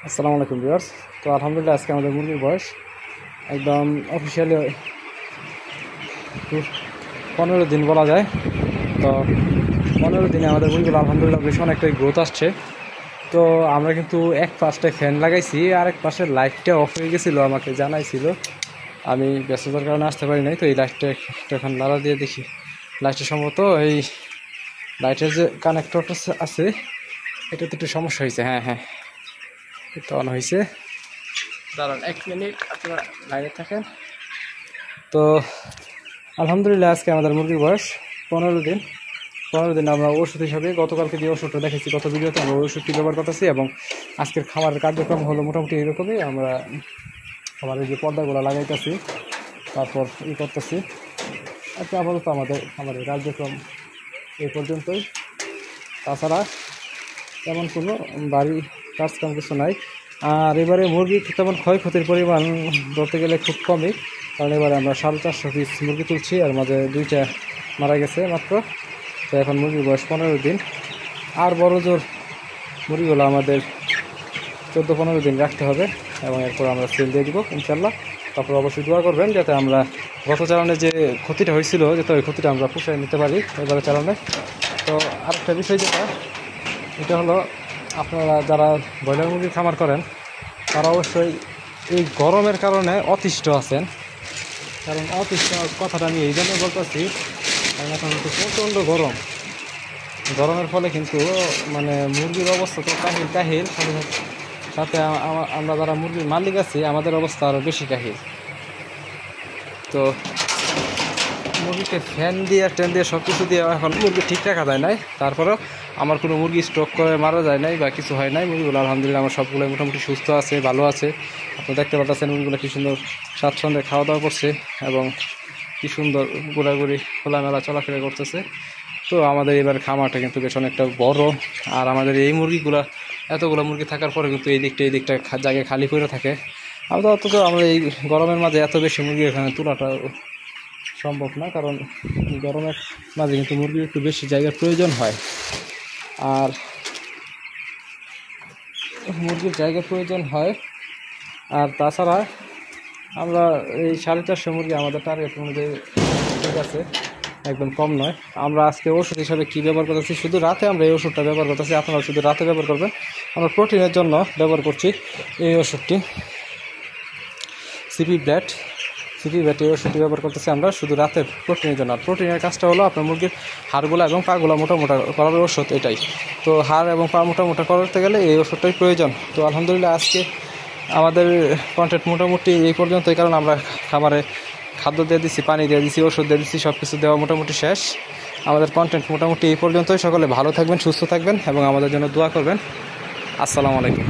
আসসালামু আলাইকুম ভিউয়ার্স। তো আলহামদুলিল্লাহ আজকে আমাদের মুরগির বয়স একদম অফিসিয়ালি 15 দিন বলা যায়। তো 15 দিনে আমাদের মুরগিগুলো আলহামদুলিল্লাহ বেশ অনেকটাই গ্রোথ আসছে। তো আমরা কিন্তু এক পাশে ফ্যান লাগাইছি, আরেক পাশে লাইটটা অফ হয়ে গেছিলো, আমাকে জানাইছিল, আমি ব্যস্ততার কারণে আসতে পারি নাই। তো এই লাইটটা এখন লাড়া দিয়ে দেখি, লাইটটা সম্ভবত এই লাইটের যে কানেক্টরটা আছে এটাতে একটু সমস্যা হয়েছে। হ্যাঁ তো অন হয়েছে, দাঁড়ান 1 মিনিট, আপনারা লাইনে থাকেন। তো আলহামদুলিল্লাহ আজকে আমাদের মুরগির বয়স 15 দিন। 15 দিন আমরা ওষুধ হিসাবে গতকালকে যে ওষুধটা দেখেছি গত ভিডিওতে, আমরা ওষুধটি ব্যবহার করতেছি এবং আজকের খামারের কার্যক্রম হলো মোটামুটি এরকমই। আমরা খামারের যে পর্দাগুলো লাগাইতেছি, তারপর করতেছি। আজকে আপাতত আমাদের খামারের কার্যক্রম এই পর্যন্তই। তাছাড়া তেমন কোনো বাড়ি কাজকাম কিছু নাই। আর এবারে মুরগি তেমন ক্ষয়ক্ষতির পরিমাণ ধরতে গেলে খুব কমই, কারণ এবারে আমরা 450 পিস মুরগি তুলছি, আর মাঝে 2টা মারা গেছে মাত্র। তো এখন মুরগির বয়স 15 দিন। আর বড় জোর মুরগিগুলো আমাদের 14-15 দিন রাখতে হবে এবং এরপর আমরা সেল দিয়ে দিব ইনশাল্লাহ। তারপর অবশ্যই দোয়া করবেন যাতে আমরা গত চালানে যে ক্ষতিটা হয়েছিল যাতে ওই ক্ষতিটা আমরা পুষায় নিতে পারি এবারে চালানে। তো আরেকটা বিষয় এটা হলো, আপনারা যারা ব্রয়লার মুরগি খামার করেন তারা অবশ্যই এই গরমের কারণে অতিষ্ঠ আছেন। কারণ অতিষ্ঠ কথাটা আমি এই জন্য বলতেছি, কারণ এখন কিন্তু প্রচণ্ড গরমের ফলে কিন্তু মানে মুরগির অবস্থা তো কাহিল, সাথে আমরা যারা মুরগির মালিক আছি আমাদের অবস্থা আরও বেশি কাহিল। তো মুরগিকে ফ্যান দিয়ে ট্যান দিয়ে সব কিছু দিয়ে এখন মুরগি ঠিক রাখা যায় নাই। তারপরেও আমার কোনো মুরগি স্টক করে মারা যায় নাই বা কিছু হয় নাই। মুরগিগুলো আলহামদুলিল্লাহ আমার সবগুলো মোটামুটি সুস্থ আছে, ভালো আছে। আপনি দেখতে পাচ্ছেন মুরগিগুলো কী সুন্দর স্বাচ্ছন্দ্যে খাওয়া দাওয়া করছে এবং কী সুন্দর ঘোরাঘুরি খোলামেলা চলাফেরা করতেছে। তো আমাদের এবার খামারটা কিন্তু বেশ অনেকটা বড়, আর আমাদের এই মুরগিগুলো এতগুলো মুরগি থাকার পরে কিন্তু এই দিকটা জায়গায় খালি করে থাকে। অথচ আমরা এই গরমের মাঝে এত বেশি মুরগি এখানে তোলাটা সম্ভব না, কারণ গরমের মাঝে কিন্তু মুরগির একটু বেশি জায়গার প্রয়োজন হয়। আর মুরগির জায়গার প্রয়োজন হয়। আর তাছাড়া আমরা এই 450 মুরগি আমাদের টার্গেট অনুযায়ী ঠিক আছে, একদম কম নয়। আমরা আজকে ওষুধ হিসাবে কী ব্যবহার করতেছি, শুধু রাতে আমরা এই ওষুধটা ব্যবহার করতেছি, আপনারা শুধু রাতে ব্যবহার করবেন। আমরা প্রোটিনের জন্য ব্যবহার করছি এই ওষুধটি, সিপি ব্যাট এই ওষুধটি ব্যবহার করতেছি আমরা শুধু রাতের প্রোটিনের জন্য। আর প্রোটিনের কাজটা হলো আপনার মুরগির হাড়গুলো এবং পাগুলো মোটা করার ওষুধ এটাই। তো হাড় এবং পা মোটা করতে গেলে এই ওষুধটাই প্রয়োজন। তো আলহামদুলিল্লাহ আজকে আমাদের কন্টেন্ট মোটামুটি এই পর্যন্তই, কারণ আমরা খাবারে খাদ্য দিয়ে দিচ্ছি, পানি দিয়ে দিচ্ছি, ওষুধ দিয়ে দিচ্ছি, সব কিছু দেওয়া মোটামুটি শেষ। আমাদের কন্টেন্ট মোটামুটি এই পর্যন্তই। সকলে ভালো থাকবেন, সুস্থ থাকবেন এবং আমাদের জন্য দোয়া করবেন। আসসালামু আলাইকুম।